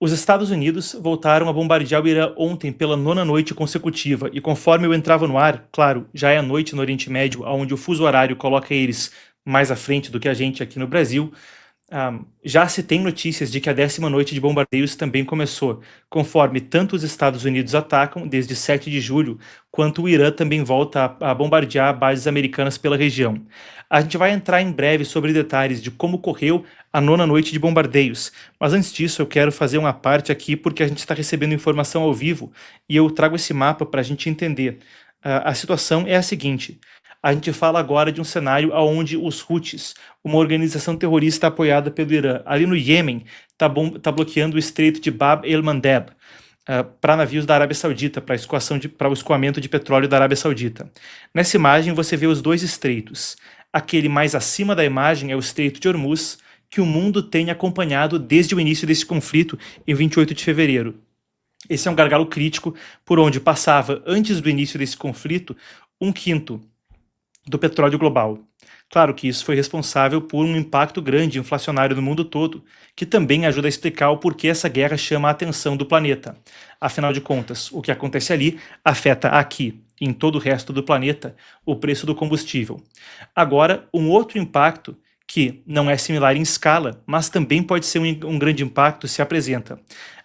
Os Estados Unidos voltaram a bombardear o Irã ontem pela nona noite consecutiva, e conforme eu entrava no ar, claro, já é noite no Oriente Médio, onde o fuso horário coloca eles mais à frente do que a gente aqui no Brasil. Já se tem notícias de que a 10ª noite de bombardeios também começou, conforme tanto os Estados Unidos atacam desde 7 de julho, quanto o Irã também volta a bombardear bases americanas pela região. A gente vai entrar em breve sobre detalhes de como correu a nona noite de bombardeios, mas antes disso eu quero fazer uma parte aqui porque a gente está recebendo informação ao vivo e eu trago esse mapa para a gente entender. A situação é a seguinte: a gente fala agora de um cenário onde os Houthis, uma organização terrorista apoiada pelo Irã, ali no Iêmen, está bloqueando o Estreito de Bab el-Mandeb para navios da Arábia Saudita, para o escoamento de petróleo da Arábia Saudita. Nessa imagem você vê os dois estreitos. Aquele mais acima da imagem é o Estreito de Hormuz, que o mundo tem acompanhado desde o início desse conflito, em 28 de fevereiro. Esse é um gargalo crítico por onde passava, antes do início desse conflito, 1/5 do petróleo global. Claro que isso foi responsável por um impacto grande inflacionário no mundo todo, que também ajuda a explicar o porquê essa guerra chama a atenção do planeta. Afinal de contas, o que acontece ali afeta aqui, e em todo o resto do planeta, o preço do combustível. Agora, um outro impacto, que não é similar em escala, mas também pode ser um grande impacto, se apresenta.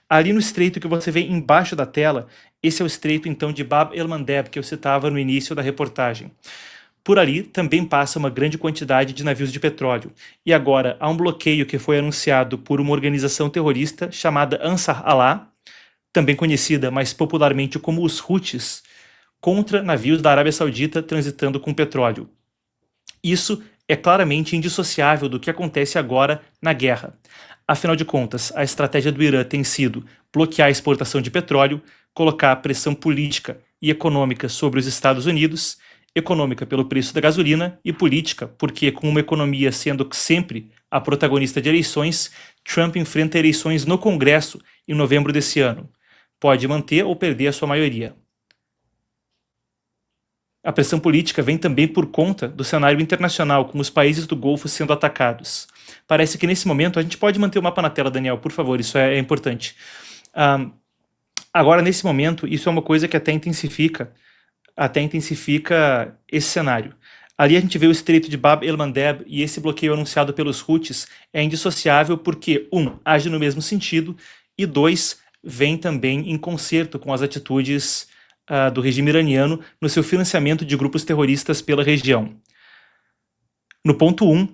Ali no estreito que você vê embaixo da tela, esse é o estreito então de Bab el-Mandeb, que eu citava no início da reportagem. Por ali também passa uma grande quantidade de navios de petróleo, e agora há um bloqueio que foi anunciado por uma organização terrorista chamada Ansar Allah, também conhecida mais popularmente como os Houthis, contra navios da Arábia Saudita transitando com petróleo. Isso é claramente indissociável do que acontece agora na guerra. Afinal de contas, a estratégia do Irã tem sido bloquear a exportação de petróleo, colocar pressão política e econômica sobre os Estados Unidos, econômica pelo preço da gasolina e política, porque com uma economia sendo sempre a protagonista de eleições, Trump enfrenta eleições no Congresso em novembro desse ano. Pode manter ou perder a sua maioria. A pressão política vem também por conta do cenário internacional, com os países do Golfo sendo atacados. Parece que nesse momento, a gente pode manter o mapa na tela, Daniel, por favor, isso é importante. Agora, nesse momento, isso é uma coisa que até intensifica esse cenário. Ali a gente vê o estreito de Bab el-Mandeb, e esse bloqueio anunciado pelos Houthis é indissociável porque, age no mesmo sentido, e 2, vem também em concerto com as atitudes do regime iraniano no seu financiamento de grupos terroristas pela região. No ponto 1,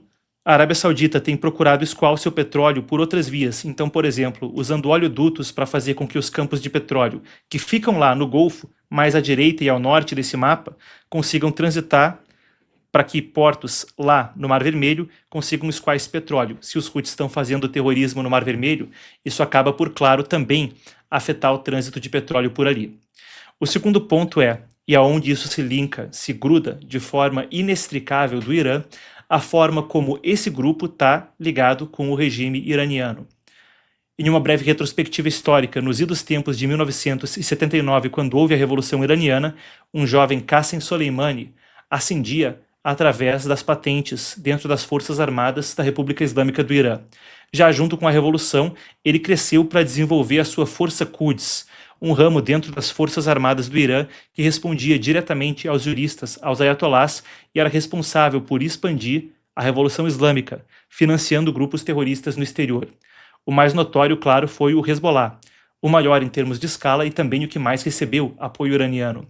a Arábia Saudita tem procurado escoar o seu petróleo por outras vias, então, por exemplo, usando oleodutos para fazer com que os campos de petróleo, que ficam lá no Golfo, mais à direita e ao norte desse mapa, consigam transitar para que portos lá no Mar Vermelho consigam escoar esse petróleo. Se os Houthis estão fazendo terrorismo no Mar Vermelho, isso acaba por, claro, também afetar o trânsito de petróleo por ali. O segundo ponto e aonde isso se linka, se gruda de forma inextricável do Irã, a forma como esse grupo está ligado com o regime iraniano. Em uma breve retrospectiva histórica, nos idos tempos de 1979, quando houve a Revolução Iraniana, um jovem Qassem Soleimani ascendia através das patentes dentro das Forças Armadas da República Islâmica do Irã. Já junto com a Revolução, ele cresceu para desenvolver a sua Força Quds, um ramo dentro das Forças Armadas do Irã que respondia diretamente aos juristas, aos ayatolás, e era responsável por expandir a Revolução Islâmica, financiando grupos terroristas no exterior. O mais notório, claro, foi o Hezbollah, o maior em termos de escala e também o que mais recebeu apoio iraniano.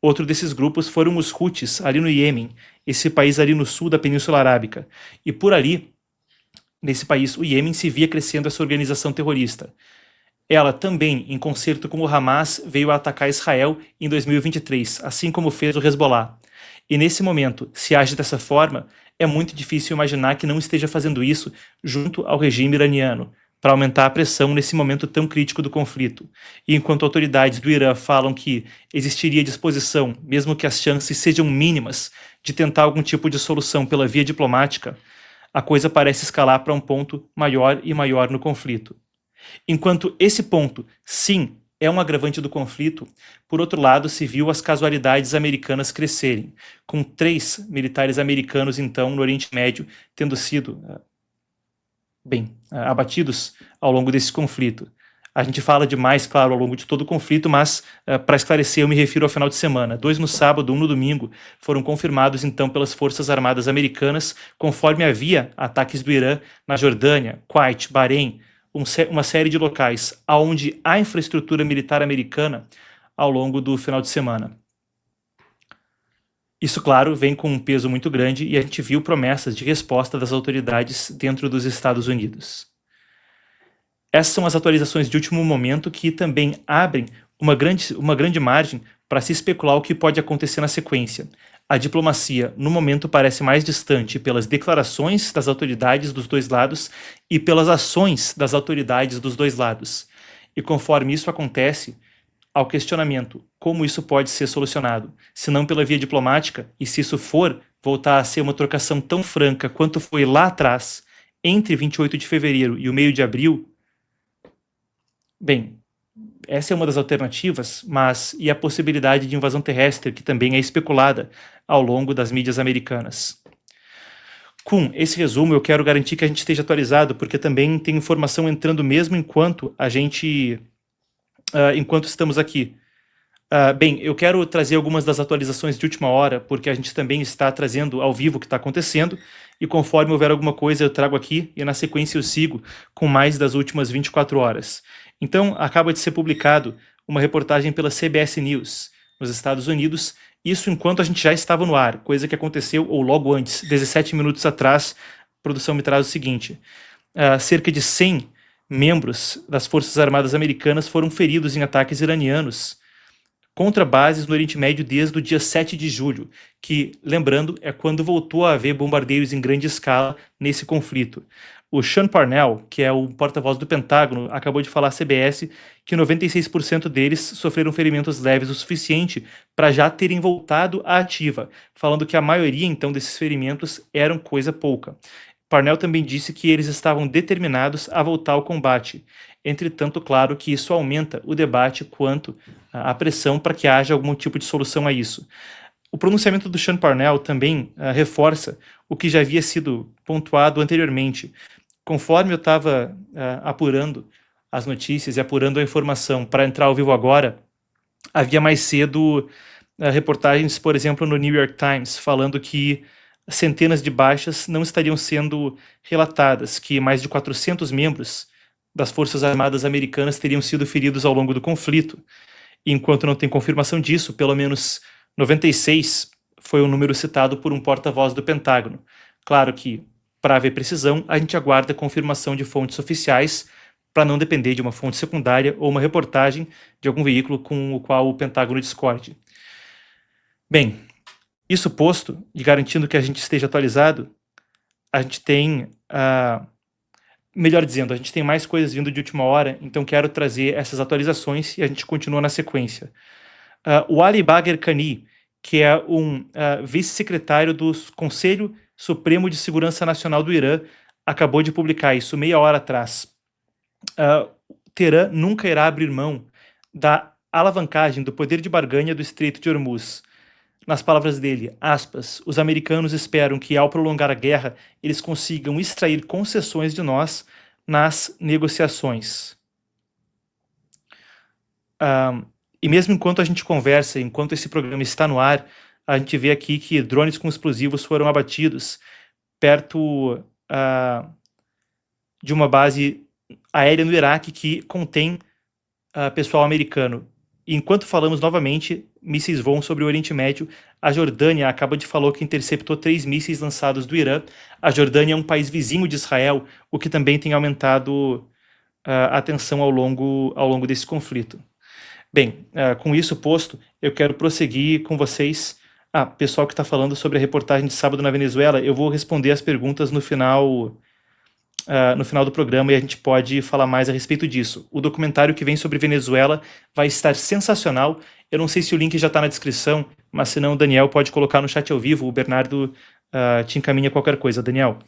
Outro desses grupos foram os Houthis, ali no Iêmen, esse país ali no sul da Península Arábica. E por ali, nesse país, o Iêmen, se via crescendo essa organização terrorista. Ela também, em concerto com o Hamas, veio a atacar Israel em 2023, assim como fez o Hezbollah. E nesse momento, se age dessa forma, é muito difícil imaginar que não esteja fazendo isso junto ao regime iraniano, para aumentar a pressão nesse momento tão crítico do conflito. E enquanto autoridades do Irã falam que existiria disposição, mesmo que as chances sejam mínimas, de tentar algum tipo de solução pela via diplomática, a coisa parece escalar para um ponto maior e maior no conflito. Enquanto esse ponto, sim, é um agravante do conflito, por outro lado se viu as casualidades americanas crescerem, com 3 militares americanos então no Oriente Médio tendo sido abatidos ao longo desse conflito. A gente fala demais, claro, ao longo de todo o conflito, mas para esclarecer, eu me refiro ao final de semana. 2 no sábado, 1 no domingo, foram confirmados então pelas Forças Armadas Americanas, conforme havia ataques do Irã na Jordânia, Kuwait, Bahrein, uma série de locais onde há infraestrutura militar americana ao longo do final de semana. Isso, claro, vem com um peso muito grande e a gente viu promessas de resposta das autoridades dentro dos Estados Unidos. Essas são as atualizações de último momento que também abrem uma grande margem para se especular o que pode acontecer na sequência. A diplomacia, no momento, parece mais distante pelas declarações das autoridades dos dois lados e pelas ações das autoridades dos dois lados. E conforme isso acontece, ao questionamento como isso pode ser solucionado, se não pela via diplomática, e se isso for voltar a ser uma trocação tão franca quanto foi lá atrás, entre 28 de fevereiro e o meio de abril, bem, essa é uma das alternativas, mas e a possibilidade de invasão terrestre, que também é especulada ao longo das mídias americanas. Com esse resumo, eu quero garantir que a gente esteja atualizado, porque também tem informação entrando mesmo enquanto enquanto estamos aqui. Bem, eu quero trazer algumas das atualizações de última hora, porque a gente também está trazendo ao vivo o que está acontecendo, e conforme houver alguma coisa eu trago aqui, e na sequência eu sigo com mais das últimas 24 horas. Então, acaba de ser publicado uma reportagem pela CBS News, nos Estados Unidos, isso enquanto a gente já estava no ar, coisa que aconteceu, ou logo antes, 17 minutos atrás. A produção me traz o seguinte: cerca de 100 membros das Forças Armadas Americanas foram feridos em ataques iranianos contra bases no Oriente Médio desde o dia 7 de julho, que, lembrando, é quando voltou a haver bombardeios em grande escala nesse conflito. O Sean Parnell, que é o porta-voz do Pentágono, acabou de falar à CBS que 96% deles sofreram ferimentos leves o suficiente para já terem voltado à ativa, falando que a maioria, então, desses ferimentos eram coisa pouca. Parnell também disse que eles estavam determinados a voltar ao combate. Entretanto, claro que isso aumenta o debate quanto à pressão para que haja algum tipo de solução a isso. O pronunciamento do Sean Parnell também reforça o que já havia sido pontuado anteriormente. Conforme eu estava apurando as notícias e apurando a informação para entrar ao vivo agora, havia mais cedo reportagens, por exemplo, no New York Times, falando que centenas de baixas não estariam sendo relatadas, que mais de 400 membros das Forças Armadas Americanas teriam sido feridos ao longo do conflito. E enquanto não tem confirmação disso, pelo menos 96 foi o número citado por um porta-voz do Pentágono. Claro que, para haver precisão, a gente aguarda a confirmação de fontes oficiais para não depender de uma fonte secundária ou uma reportagem de algum veículo com o qual o Pentágono discorde. Bem, isso posto, e garantindo que a gente esteja atualizado, a gente tem, melhor dizendo, a gente tem mais coisas vindo de última hora, então quero trazer essas atualizações e a gente continua na sequência. O Ali Bagher Kani, que é um vice-secretário do Conselho Supremo de Segurança Nacional do Irã, acabou de publicar isso meia hora atrás. Teherã nunca irá abrir mão da alavancagem do poder de barganha do Estreito de Hormuz. Nas palavras dele, aspas, os americanos esperam que ao prolongar a guerra eles consigam extrair concessões de nós nas negociações. E mesmo enquanto a gente conversa, enquanto esse programa está no ar, a gente vê aqui que drones com explosivos foram abatidos perto de uma base aérea no Iraque que contém pessoal americano. E enquanto falamos novamente, mísseis voam sobre o Oriente Médio. A Jordânia acaba de falar que interceptou 3 mísseis lançados do Irã. A Jordânia é um país vizinho de Israel, o que também tem aumentado a tensão ao longo desse conflito. Bem, com isso posto, eu quero prosseguir com vocês. Pessoal que está falando sobre a reportagem de sábado na Venezuela, eu vou responder as perguntas no final do programa e a gente pode falar mais a respeito disso. O documentário que vem sobre Venezuela vai estar sensacional. Eu não sei se o link já está na descrição, mas se não, o Daniel pode colocar no chat ao vivo. O Bernardo te encaminha qualquer coisa, Daniel.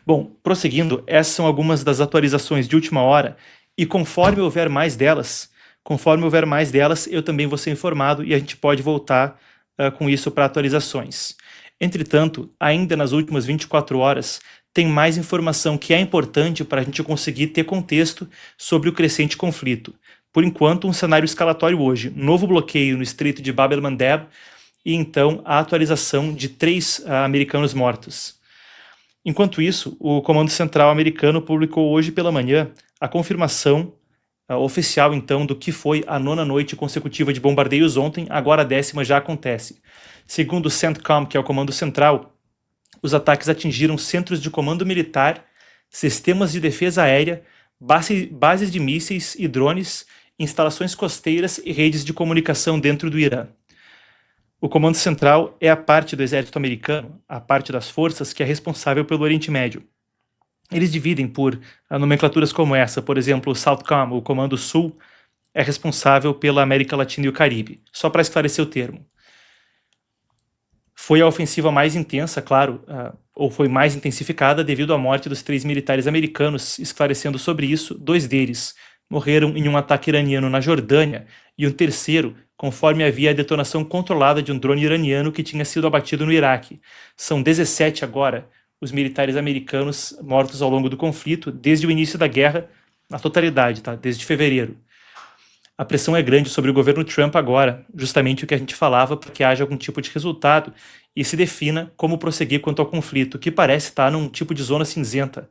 Bom, prosseguindo, essas são algumas das atualizações de última hora e conforme houver mais delas, eu também vou ser informado e a gente pode voltar com isso para atualizações. Entretanto, ainda nas últimas 24 horas, tem mais informação que é importante para a gente conseguir ter contexto sobre o crescente conflito. Por enquanto, um cenário escalatório hoje, novo bloqueio no Estreito de Bab el-Mandeb e então a atualização de 3 americanos mortos. Enquanto isso, o Comando Central americano publicou hoje pela manhã a confirmação oficial, então, do que foi a 9ª noite consecutiva de bombardeios ontem, agora a 10ª já acontece. Segundo o CENTCOM, que é o Comando Central, os ataques atingiram centros de comando militar, sistemas de defesa aérea, bases de mísseis e drones, instalações costeiras e redes de comunicação dentro do Irã. O Comando Central é a parte do exército americano, a parte das forças que é responsável pelo Oriente Médio. Eles dividem por nomenclaturas como essa, por exemplo, o SOUTHCOM, o Comando Sul, é responsável pela América Latina e o Caribe, só para esclarecer o termo. Foi a ofensiva mais intensa, claro, ou foi mais intensificada devido à morte dos 3 militares americanos. Esclarecendo sobre isso, 2 deles morreram em um ataque iraniano na Jordânia e um terceiro, conforme havia a detonação controlada de um drone iraniano que tinha sido abatido no Iraque. São 17 agora os militares americanos mortos ao longo do conflito, desde o início da guerra, na totalidade, tá? Desde fevereiro. A pressão é grande sobre o governo Trump agora, justamente o que a gente falava, para que haja algum tipo de resultado e se defina como prosseguir quanto ao conflito, que parece estar num tipo de zona cinzenta.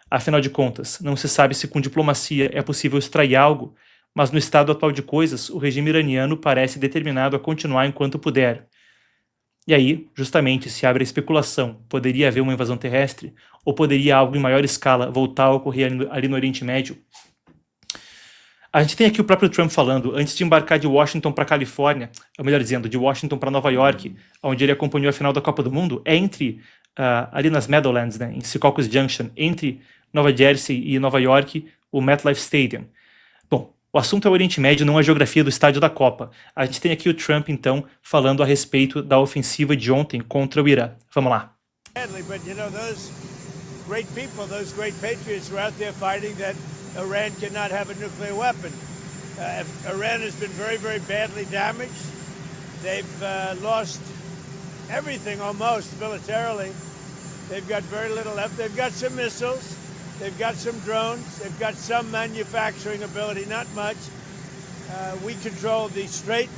Afinal de contas, não se sabe se com diplomacia é possível extrair algo, mas no estado atual de coisas, o regime iraniano parece determinado a continuar enquanto puder. E aí, justamente, se abre a especulação, poderia haver uma invasão terrestre, ou poderia algo em maior escala voltar a ocorrer ali no Oriente Médio? A gente tem aqui o próprio Trump falando, antes de embarcar de Washington para Califórnia, ou melhor dizendo, de Washington para Nova York, onde ele acompanhou a final da Copa do Mundo, ali nas Meadowlands, né, em Secaucus Junction, entre Nova Jersey e Nova York, o MetLife Stadium. Bom, o assunto é o Oriente Médio, não a geografia do estádio da Copa. A gente tem aqui o Trump, então, falando a respeito da ofensiva de ontem contra o Irã. Vamos lá. Iran cannot have a nuclear weapon. Iran has been very, very badly damaged. They've lost everything almost militarily. They've got very little left. They've got some missiles. They've got some drones. They've got some manufacturing ability, not much. We control the Strait.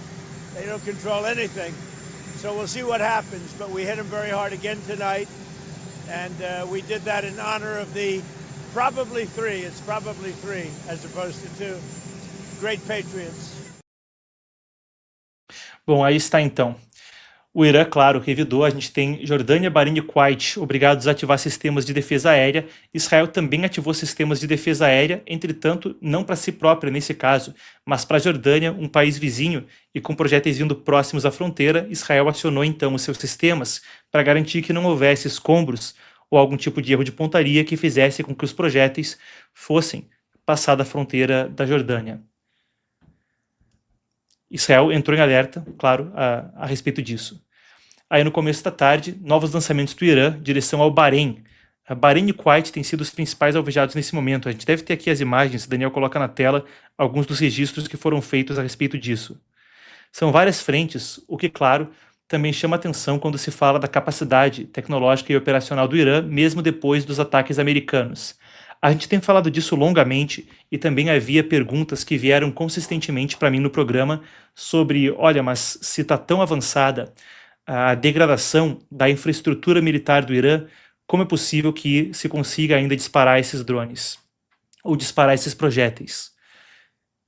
They don't control anything. So we'll see what happens. But we hit them very hard again tonight. And we did that in honor of the probably 3, it's probably 3 as opposed to 2 great patriots. Bom, aí está então. O Irã, claro, revidou. A gente tem Jordânia, Bahrein e Kuwait obrigados a ativar sistemas de defesa aérea. Israel também ativou sistemas de defesa aérea, entretanto, não para si própria nesse caso, mas para a Jordânia, um país vizinho, e com projéteis vindo próximos à fronteira, Israel acionou então os seus sistemas para garantir que não houvesse escombros ou algum tipo de erro de pontaria que fizesse com que os projéteis fossem passar da fronteira da Jordânia. Israel entrou em alerta, claro, a respeito disso. Aí no começo da tarde, novos lançamentos do Irã, direção ao Bahrein. Bahrein e Kuwait têm sido os principais alvejados nesse momento. A gente deve ter aqui as imagens, Daniel coloca na tela alguns dos registros que foram feitos a respeito disso. São várias frentes, o que, claro, também chama atenção quando se fala da capacidade tecnológica e operacional do Irã, mesmo depois dos ataques americanos. A gente tem falado disso longamente e também havia perguntas que vieram consistentemente para mim no programa sobre, olha, mas se está tão avançada a degradação da infraestrutura militar do Irã, como é possível que se consiga ainda disparar esses drones ou disparar esses projéteis?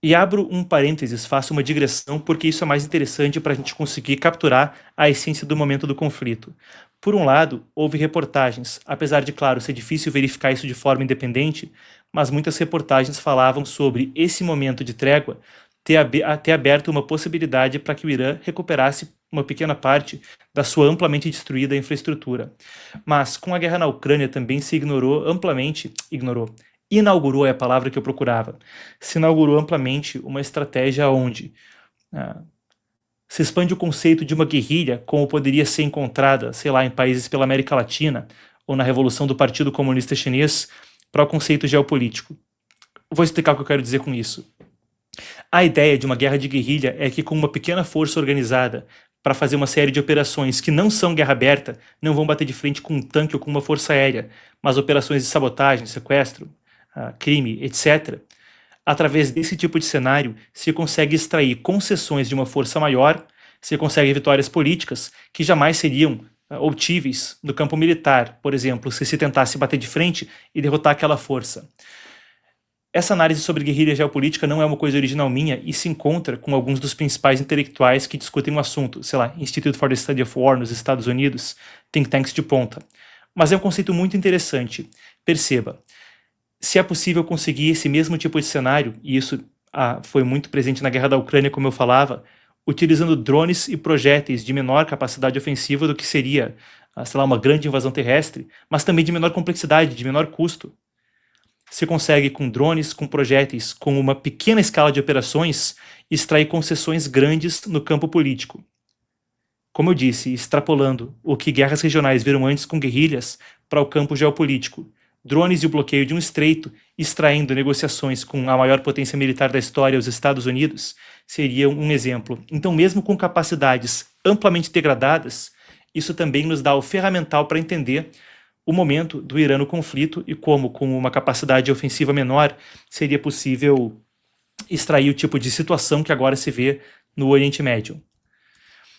E abro um parênteses, faço uma digressão, porque isso é mais interessante para a gente conseguir capturar a essência do momento do conflito. Por um lado, houve reportagens, apesar de, claro, ser difícil verificar isso de forma independente, mas muitas reportagens falavam sobre esse momento de trégua ter aberto uma possibilidade para que o Irã recuperasse uma pequena parte da sua amplamente destruída infraestrutura. Mas com a guerra na Ucrânia também se inaugurou é a palavra que eu procurava. Se inaugurou amplamente uma estratégia onde se expande o conceito de uma guerrilha como poderia ser encontrada, sei lá, em países pela América Latina ou na Revolução do Partido Comunista Chinês para o conceito geopolítico. Vou explicar o que eu quero dizer com isso. A ideia de uma guerra de guerrilha é que com uma pequena força organizada para fazer uma série de operações que não são guerra aberta, não vão bater de frente com um tanque ou com uma força aérea, mas operações de sabotagem, sequestro, crime, etc. Através desse tipo de cenário, se consegue extrair concessões de uma força maior, se consegue vitórias políticas que jamais seriam obtíveis no campo militar, por exemplo, se tentasse bater de frente e derrotar aquela força. Essa análise sobre guerrilha geopolítica não é uma coisa original minha e se encontra com alguns dos principais intelectuais que discutem o assunto, sei lá, Institute for the Study of War nos Estados Unidos, think tanks de ponta. Mas é um conceito muito interessante. Perceba, se é possível conseguir esse mesmo tipo de cenário, e isso foi muito presente na guerra da Ucrânia, como eu falava, utilizando drones e projéteis de menor capacidade ofensiva do que seria, sei lá, uma grande invasão terrestre, mas também de menor complexidade, de menor custo. Se consegue com drones, com projéteis, com uma pequena escala de operações, extrair concessões grandes no campo político. Como eu disse, extrapolando o que guerras regionais viram antes com guerrilhas para o campo geopolítico, drones e o bloqueio de um estreito, extraindo negociações com a maior potência militar da história, os Estados Unidos, seria um exemplo. Então, mesmo com capacidades amplamente degradadas, isso também nos dá o ferramental para entender o momento do Irã no conflito e como, com uma capacidade ofensiva menor, seria possível extrair o tipo de situação que agora se vê no Oriente Médio.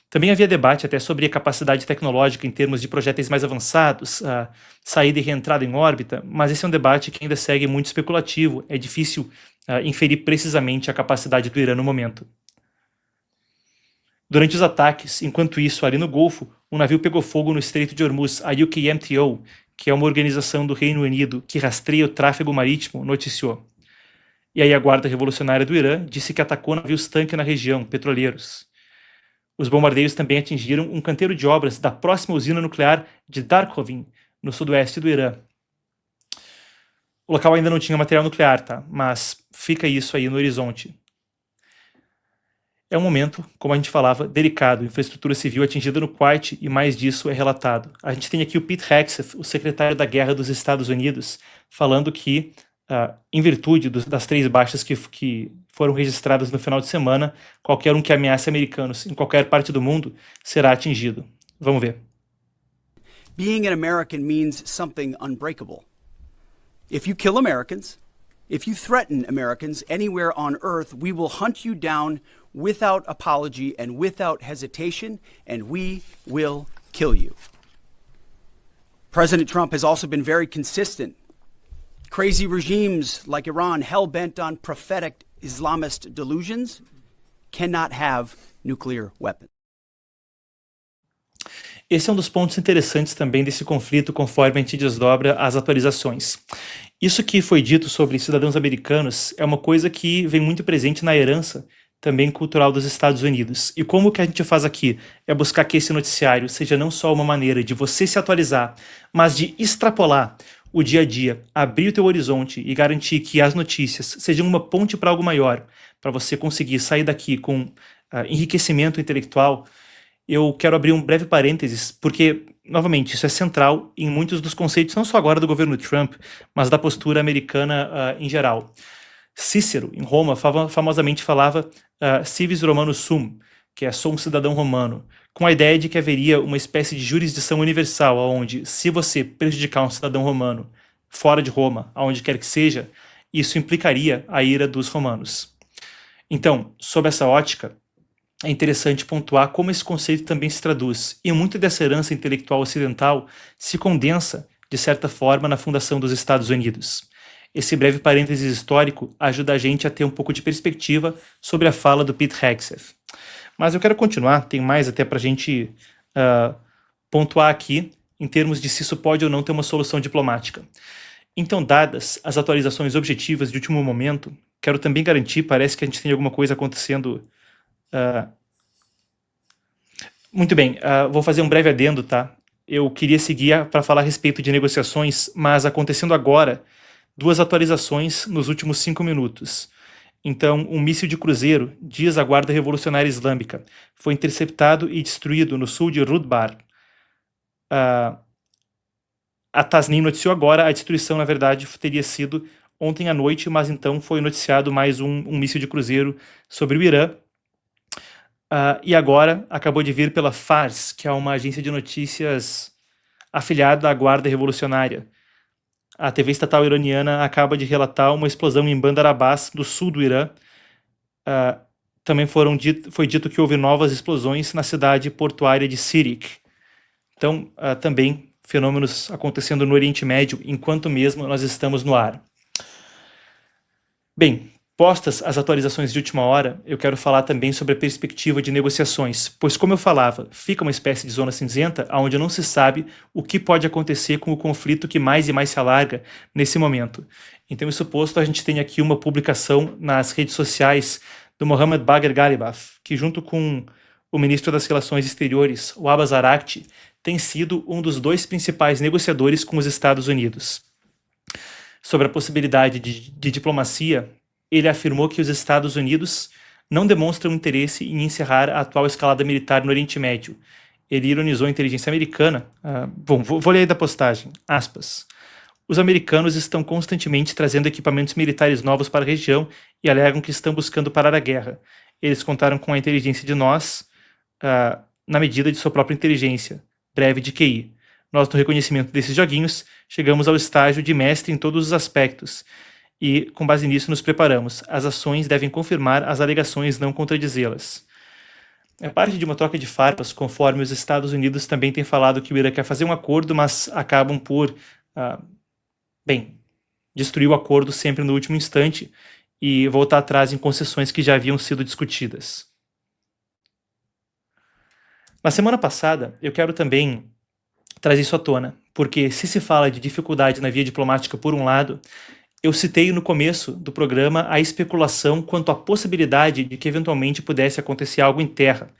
Também havia debate até sobre a capacidade tecnológica em termos de projéteis mais avançados, a saída e reentrada em órbita, mas esse é um debate que ainda segue muito especulativo, é difícil inferir precisamente a capacidade do Irã no momento. Durante os ataques, enquanto isso, ali no Golfo, um navio pegou fogo no Estreito de Hormuz, a UKMTO, que é uma organização do Reino Unido que rastreia o tráfego marítimo, noticiou. E aí a Guarda Revolucionária do Irã disse que atacou navios-tanque na região, petroleiros. Os bombardeios também atingiram um canteiro de obras da próxima usina nuclear de Darkovin, no sudoeste do Irã. O local ainda não tinha material nuclear, tá? Mas fica isso aí no horizonte. É um momento, como a gente falava, delicado, infraestrutura civil atingida no Kuwait e mais disso é relatado. A gente tem aqui o Pete Hegseth, o secretário da Guerra dos Estados Unidos, falando que, em virtude das 3 baixas que foram registradas no final de semana, qualquer um que ameace americanos em qualquer parte do mundo será atingido. Vamos ver. Being an American means something unbreakable. If you kill Americans, if you threaten Americans anywhere on earth, we will hunt you down without apology and without hesitation, and we will kill you. President Trump has also been very consistent. Crazy regimes like Iran, hell-bent on prophetic Islamist delusions, cannot have nuclear weapons. Esse é um dos pontos interessantes também desse conflito, conforme a gente desdobra as atualizações. Isso que foi dito sobre cidadãos americanos é uma coisa que vem muito presente na herança também cultural dos Estados Unidos. E como o que a gente faz aqui é buscar que esse noticiário seja não só uma maneira de você se atualizar, mas de extrapolar o dia a dia, abrir o teu horizonte e garantir que as notícias sejam uma ponte para algo maior, para você conseguir sair daqui com enriquecimento intelectual. Eu quero abrir um breve parênteses, porque, novamente, isso é central em muitos dos conceitos, não só agora do governo Trump, mas da postura americana em geral. Cícero, em Roma, famosamente falava civis Romanus sum, que é sou um cidadão romano, com a ideia de que haveria uma espécie de jurisdição universal, onde, se você prejudicar um cidadão romano fora de Roma, aonde quer que seja, isso implicaria a ira dos romanos. Então, sob essa ótica, é interessante pontuar como esse conceito também se traduz, e muito dessa herança intelectual ocidental se condensa, de certa forma, na fundação dos Estados Unidos. Esse breve parênteses histórico ajuda a gente a ter um pouco de perspectiva sobre a fala do Pete Hegseth. Mas eu quero continuar, tem mais até para a gente pontuar aqui, em termos de se isso pode ou não ter uma solução diplomática. Então, dadas as atualizações objetivas de último momento, quero também garantir, parece que a gente tem alguma coisa acontecendo. Muito bem, vou fazer um breve adendo, tá? Eu queria seguir para falar a respeito de negociações, mas acontecendo agora, 2 atualizações nos últimos 5 minutos. Então, um míssil de cruzeiro, diz a Guarda Revolucionária Islâmica, foi interceptado e destruído no sul de Rudbar. A Tasnim noticiou agora, a destruição, na verdade, teria sido ontem à noite, mas então foi noticiado mais um míssil de cruzeiro sobre o Irã. E agora acabou de vir pela Fars, que é uma agência de notícias afiliada à Guarda Revolucionária. A TV estatal iraniana acaba de relatar uma explosão em Bandar Abbas, do sul do Irã. Também foi dito que houve novas explosões na cidade portuária de Sirik. Então, também fenômenos acontecendo no Oriente Médio, enquanto mesmo nós estamos no ar. Bem, postas as atualizações de última hora, eu quero falar também sobre a perspectiva de negociações, pois, como eu falava, fica uma espécie de zona cinzenta, onde não se sabe o que pode acontecer com o conflito que mais e mais se alarga nesse momento. Então, isso posto, a gente tem aqui uma publicação nas redes sociais do Mohammad Bagher Ghalibaf, que junto com o ministro das Relações Exteriores, o Abbas Araghchi, tem sido um dos 2 principais negociadores com os Estados Unidos. Sobre a possibilidade de diplomacia, ele afirmou que os Estados Unidos não demonstram interesse em encerrar a atual escalada militar no Oriente Médio. Ele ironizou a inteligência americana. Vou ler aí da postagem, aspas. Os americanos estão constantemente trazendo equipamentos militares novos para a região e alegam que estão buscando parar a guerra. Eles contaram com a inteligência de nós na medida de sua própria inteligência, breve de QI. Nós, no reconhecimento desses joguinhos, chegamos ao estágio de mestre em todos os aspectos e, com base nisso, nos preparamos. As ações devem confirmar as alegações, não contradizê-las. É parte de uma troca de farpas, conforme os Estados Unidos também têm falado que o Irã quer fazer um acordo, mas acabam por, destruir o acordo sempre no último instante e voltar atrás em concessões que já haviam sido discutidas. Na semana passada, eu quero também trazer isso à tona, porque se fala de dificuldade na via diplomática por um lado, eu citei no começo do programa a especulação quanto à possibilidade de que eventualmente pudesse acontecer algo em terra.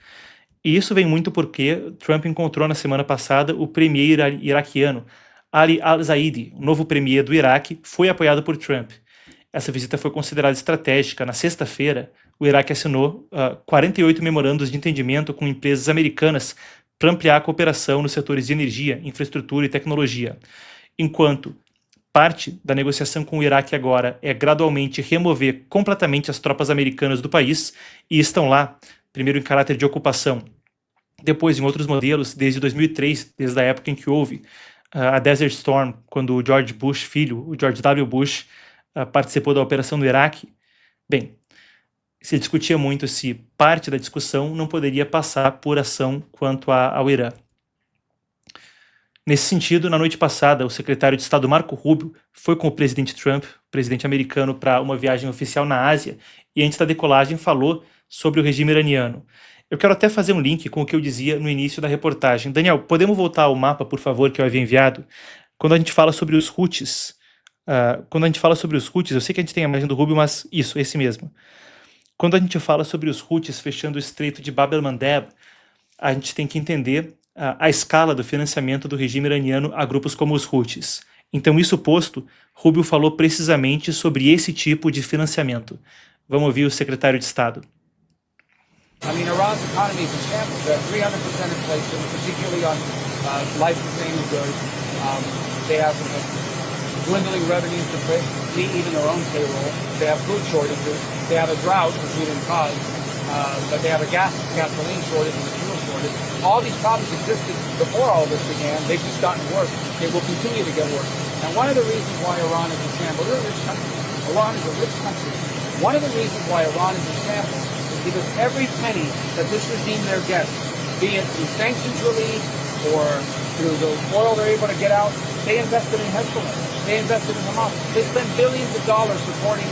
E isso vem muito porque Trump encontrou na semana passada o premier iraquiano Ali al-Zaidi, o novo premier do Iraque, foi apoiado por Trump. Essa visita foi considerada estratégica. Na sexta-feira, o Iraque assinou 48 memorandos de entendimento com empresas americanas para ampliar a cooperação nos setores de energia, infraestrutura e tecnologia. Enquanto parte da negociação com o Iraque agora é gradualmente remover completamente as tropas americanas do país, e estão lá, primeiro em caráter de ocupação, depois em outros modelos, desde 2003, desde a época em que houve a Desert Storm, quando o George Bush, filho, o George W. Bush, participou da operação no Iraque. Bem, se discutia muito se parte da discussão não poderia passar por ação quanto ao Irã. Nesse sentido, na noite passada, o secretário de Estado Marco Rubio foi com o presidente Trump, presidente americano, para uma viagem oficial na Ásia, e antes da decolagem falou sobre o regime iraniano. Eu quero até fazer um link com o que eu dizia no início da reportagem. Daniel, podemos voltar ao mapa, por favor, que eu havia enviado? Quando a gente fala sobre os Houthis, eu sei que a gente tem a imagem do Rubio, mas isso, esse mesmo. Quando a gente fala sobre os Houthis fechando o estreito de Bab el-Mandeb, a gente tem que entender a escala do financiamento do regime iraniano a grupos como os Houthis. Então, isso posto, Rubio falou precisamente sobre esse tipo de financiamento. Vamos ouvir o secretário de Estado. I mean, Iran's economy is in shambles. They're 300% inflation, particularly on life-sustaining goods. They have dwindling revenues to meet even their own payroll. They have food shortages. They have a drought, which we didn't cause, but they have a gasoline shortage and a fuel shortage. All these problems existed before all this began. They've just gotten worse. They will continue to get worse. And one of the reasons why Iran is in shambles, they're a rich country. Iran is a rich country. One of the reasons why Iran is in shambles is because every penny that this regime there gets, be it through sanctions relief or through the oil they're able to get out, they invested in Hezbollah. They invested in Hamas. They spent billions of dollars supporting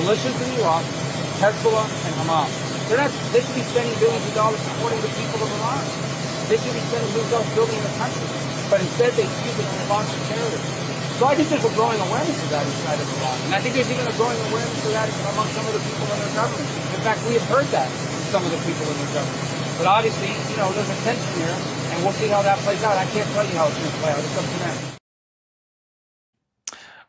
militias in Iraq, Hezbollah, and Hamas. They should be spending billions of dollars supporting the people of Iran. They should be spending billions of dollars building the country. But instead they use it to sponsor terrorism. So I think there's a growing awareness of that inside of Iran. And I think there's even a growing awareness of that among some of the people in their government. In fact, we have heard that from some of the people in their government. But obviously, there's a tension here, and we'll see how that plays out. I can't tell you how it's going to play out. It's up to them.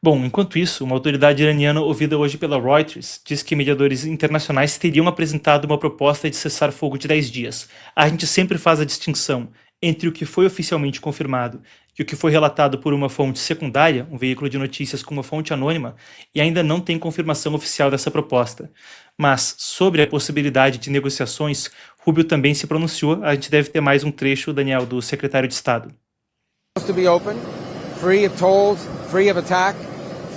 Bom, enquanto isso, uma autoridade iraniana ouvida hoje pela Reuters diz que mediadores internacionais teriam apresentado uma proposta de cessar-fogo de 10 dias. A gente sempre faz a distinção entre o que foi oficialmente confirmado e o que foi relatado por uma fonte secundária, um veículo de notícias com uma fonte anônima, e ainda não tem confirmação oficial dessa proposta. Mas, sobre a possibilidade de negociações, Rubio também se pronunciou. A gente deve ter mais um trecho, Daniel, do secretário de Estado. To be open, free of tolls, free of attack,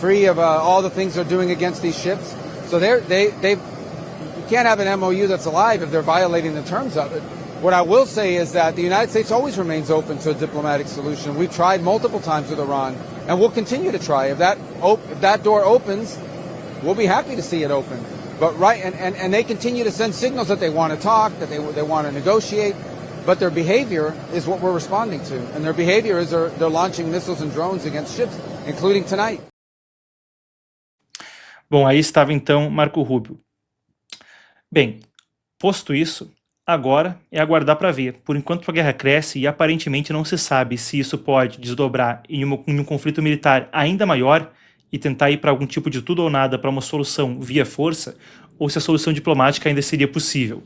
free of all the things they're doing against these ships. So you can't have an MOU that's alive if they're violating the terms of it. What I will say is that the United States always remains open to a diplomatic solution. We've tried multiple times with Iran, and we'll continue to try. If that door opens, we'll be happy to see it open. But and they continue to send signals that they want to talk, that they want to negotiate. But their behavior is what we're responding to. And their behavior is they're launching missiles and drones against ships, including tonight. Bom, aí estava então Marco Rubio. Bem, posto isso, agora é aguardar para ver. Por enquanto a guerra cresce e aparentemente não se sabe se isso pode desdobrar em um conflito militar ainda maior e tentar ir para algum tipo de tudo ou nada para uma solução via força, ou se a solução diplomática ainda seria possível.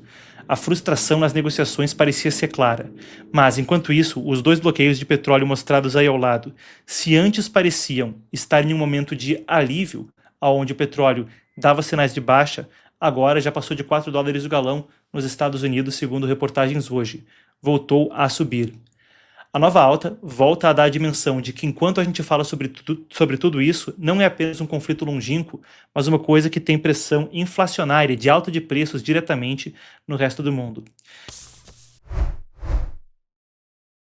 A frustração nas negociações parecia ser clara, mas, enquanto isso, os dois bloqueios de petróleo mostrados aí ao lado, se antes pareciam estar em um momento de alívio, onde o petróleo dava sinais de baixa, agora já passou de $4 o galão nos Estados Unidos, segundo reportagens hoje. Voltou a subir. A nova alta volta a dar a dimensão de que, enquanto a gente fala sobre tudo isso, não é apenas um conflito longínquo, mas uma coisa que tem pressão inflacionária de alta de preços diretamente no resto do mundo.